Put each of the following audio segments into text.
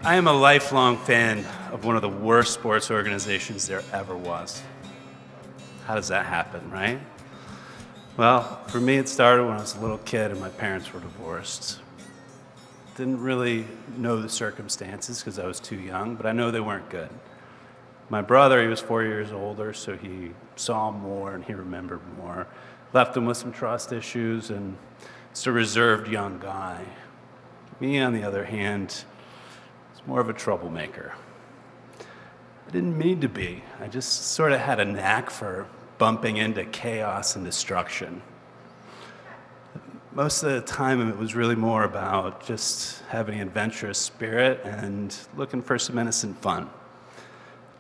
I am a lifelong fan of one of the worst sports organizations there ever was. How does that happen, right? Well, for me, it started when I was a little kid and my parents were divorced. Didn't really know the circumstances because I was too young, but I know they weren't good. My brother, he was 4 years older, so he saw more and he remembered more. Left him with some trust issues and just a reserved young guy. Me, on the other hand, was more of a troublemaker. I didn't mean to be. I just sort of had a knack for bumping into chaos and destruction. Most of the time, it was really more about just having an adventurous spirit and looking for some innocent fun.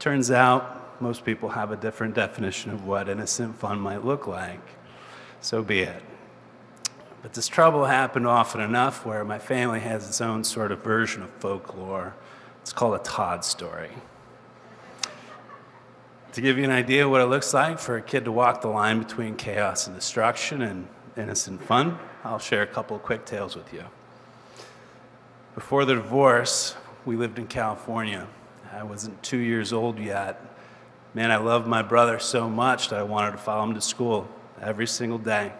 Turns out, most people have a different definition of what innocent fun might look like. So be it. But this trouble happened often enough where my family has its own sort of version of folklore. It's called a Todd story. To give you an idea of what it looks like for a kid to walk the line between chaos and destruction and innocent fun, I'll share a couple of quick tales with you. Before the divorce, we lived in California. I wasn't 2 years old yet. Man, I loved my brother so much that I wanted to follow him to school every single day.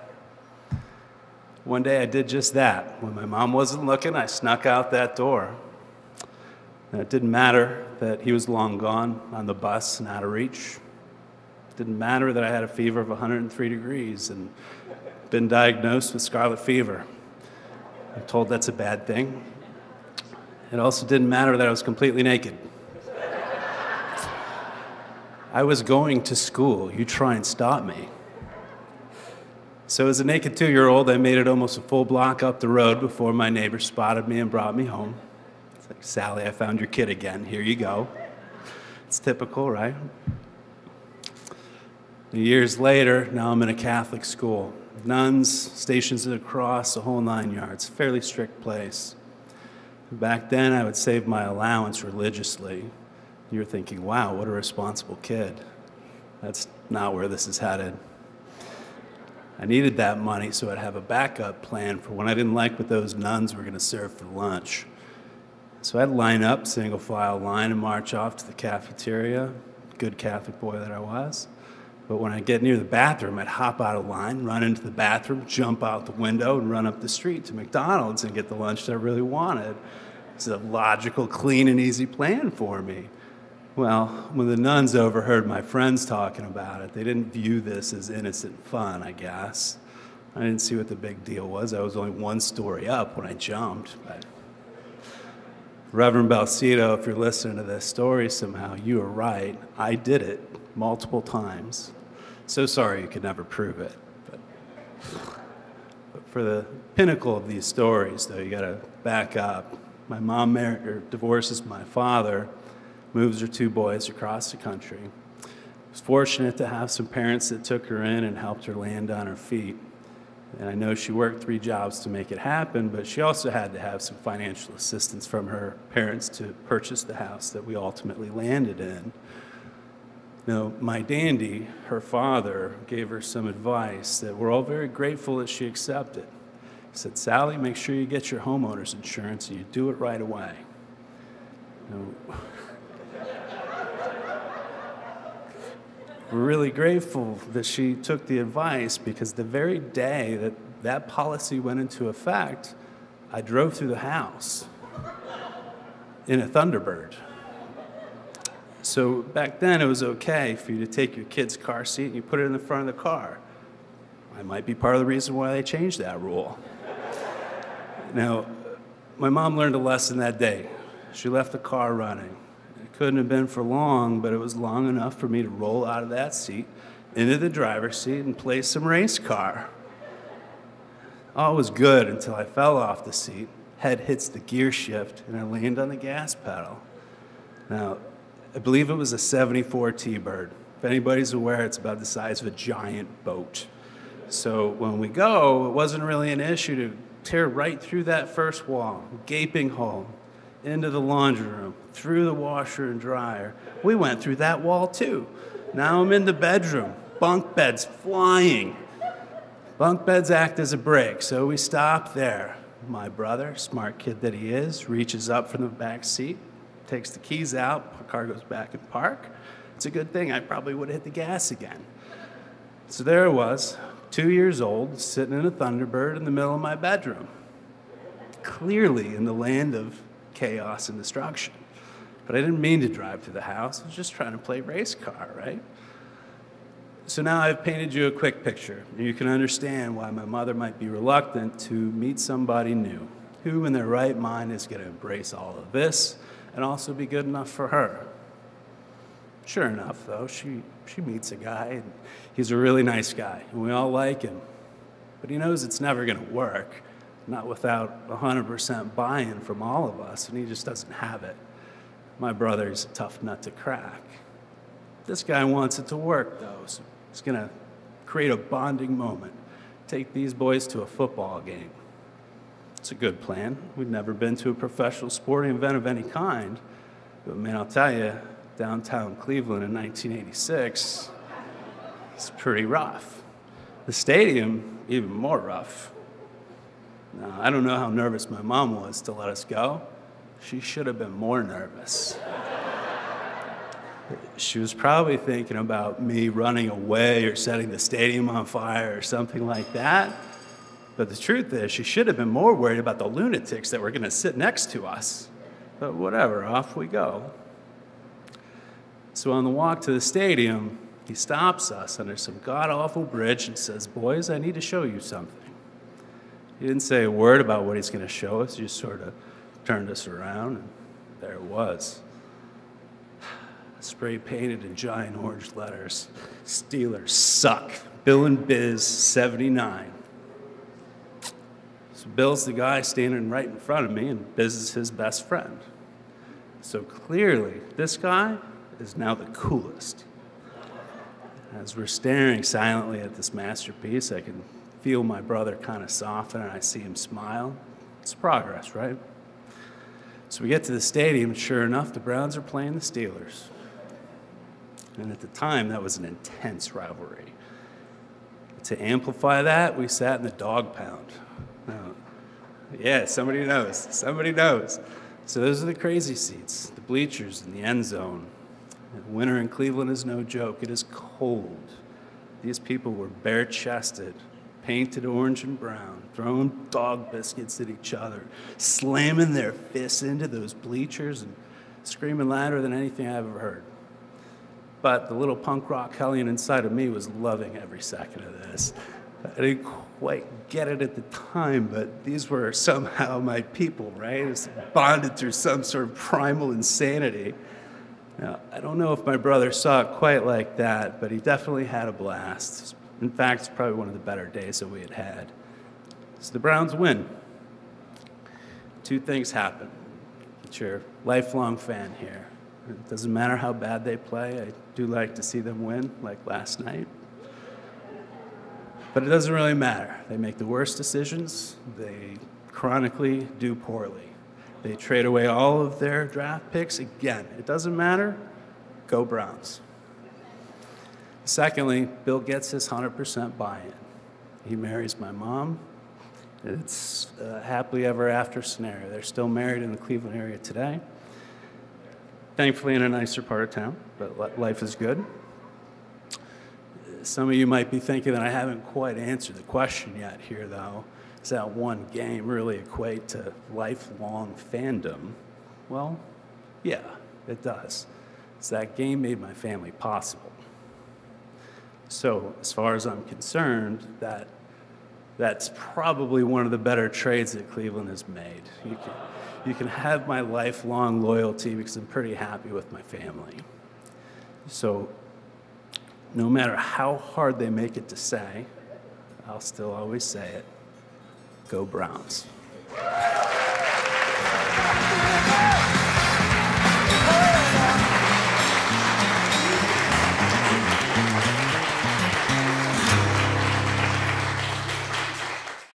One day I did just that. When my mom wasn't looking, I snuck out that door. And it didn't matter that he was long gone on the bus and out of reach. It didn't matter that I had a fever of 103 degrees and been diagnosed with scarlet fever. I'm told that's a bad thing. It also didn't matter that I was completely naked. I was going to school. You try and stop me. So as a naked 2-year-old, I made it almost a full block up the road before my neighbor spotted me and brought me home. It's like, Sally, I found your kid again. Here you go. It's typical, right? Years later, now I'm in a Catholic school. Nuns, stations of the cross, the whole 9 yards. Fairly strict place. Back then, I would save my allowance religiously. You're thinking, wow, what a responsible kid. That's not where this is headed. I needed that money so I'd have a backup plan for when I didn't like what those nuns were going to serve for lunch. So I'd line up, single file line, and march off to the cafeteria, good Catholic boy that I was. But when I get near the bathroom, I'd hop out of line, run into the bathroom, jump out the window, and run up the street to McDonald's and get the lunch that I really wanted. It's a logical, clean, and easy plan for me. Well, when the nuns overheard my friends talking about it, they didn't view this as innocent fun, I guess. I didn't see what the big deal was. I was only one story up when I jumped. But Reverend Balsito, if you're listening to this story somehow, you were right. I did it multiple times. So sorry you could never prove it. But for the pinnacle of these stories, though, you got to back up. My mom divorces my father, moves her 2 boys across the country. I was fortunate to have some parents that took her in and helped her land on her feet. And I know she worked 3 jobs to make it happen, but she also had to have some financial assistance from her parents to purchase the house that we ultimately landed in. Now, my dandy, her father, gave her some advice that we're all very grateful that she accepted. He said, Sally, make sure you get your homeowner's insurance and you do it right away. We're really grateful that she took the advice because the very day that that policy went into effect, I drove through the house in a Thunderbird. So back then it was okay for you to take your kid's car seat and you put it in the front of the car. I might be part of the reason why they changed that rule. Now, my mom learned a lesson that day. She left the car running. Couldn't have been for long, but it was long enough for me to roll out of that seat into the driver's seat and play some race car. All was good until I fell off the seat, head hits the gear shift, and I land on the gas pedal. Now, I believe it was a 74 T-Bird. If anybody's aware, it's about the size of a giant boat. So when we go, it wasn't really an issue to tear right through that first wall, gaping hole, into the laundry room, through the washer and dryer. We went through that wall too. Now I'm in the bedroom, bunk beds flying. Bunk beds act as a brake, so we stop there. My brother, smart kid that he is, reaches up from the back seat, takes the keys out, my car goes back in park. It's a good thing I probably would have hit the gas again. So there I was, 2 years old, sitting in a Thunderbird in the middle of my bedroom, clearly in the land of chaos and destruction. But I didn't mean to drive to the house. I was just trying to play race car, right? So now I've painted you a quick picture. You can understand why my mother might be reluctant to meet somebody new. Who in their right mind is going to embrace all of this and also be good enough for her? Sure enough, though, she meets a guy, and he's a really nice guy, and we all like him. But he knows it's never going to work, not without 100% buy-in from all of us, and he just doesn't have it. My brother is a tough nut to crack. This guy wants it to work, though, so he's going to create a bonding moment, take these boys to a football game. It's a good plan. We'd never been to a professional sporting event of any kind, but man, I'll tell you, downtown Cleveland in 1986, it's pretty rough. The stadium, even more rough. Now, I don't know how nervous my mom was to let us go. She should have been more nervous. She was probably thinking about me running away or setting the stadium on fire or something like that. But the truth is, she should have been more worried about the lunatics that were going to sit next to us. But whatever, off we go. So on the walk to the stadium, he stops us under some god-awful bridge and says, "Boys, I need to show you something." He didn't say a word about what he's going to show us. He just sort of turned us around, and there it was. Spray painted in giant orange letters, "Steelers suck. Bill and Biz 79. So Bill's the guy standing right in front of me, and Biz is his best friend. So clearly, this guy is now the coolest. As we're staring silently at this masterpiece, I can feel my brother kind of soften, and I see him smile. It's progress, right? So we get to the stadium, and sure enough, the Browns are playing the Steelers. And at the time, that was an intense rivalry. To amplify that, we sat in the dog pound. Yeah, somebody knows. Somebody knows. So those are the crazy seats, the bleachers in the end zone. Winter in Cleveland is no joke. It is cold. These people were bare-chested, painted orange and brown, throwing dog biscuits at each other, slamming their fists into those bleachers and screaming louder than anything I've ever heard. But the little punk rock hellion inside of me was loving every second of this. I didn't quite get it at the time, but these were somehow my people, right? It was bonded through some sort of primal insanity. Now, I don't know if my brother saw it quite like that, but he definitely had a blast. In fact, it's probably one of the better days that we had had. So the Browns win. Two things happen. It's your lifelong fan here. It doesn't matter how bad they play. I do like to see them win, like last night. But it doesn't really matter. They make the worst decisions. They chronically do poorly. They trade away all of their draft picks. Again, it doesn't matter. Go Browns. Secondly, Bill gets his 100% buy-in. He marries my mom. It's a happily ever after scenario. They're still married in the Cleveland area today. Thankfully in a nicer part of town, but life is good. Some of you might be thinking that I haven't quite answered the question yet here, though. Does that one game really equate to lifelong fandom? Well, yeah, it does. So that game made my family possible. So as far as I'm concerned, that's probably one of the better trades that Cleveland has made. You can have my lifelong loyalty because I'm pretty happy with my family. So no matter how hard they make it to say, I'll still always say it. Go Browns.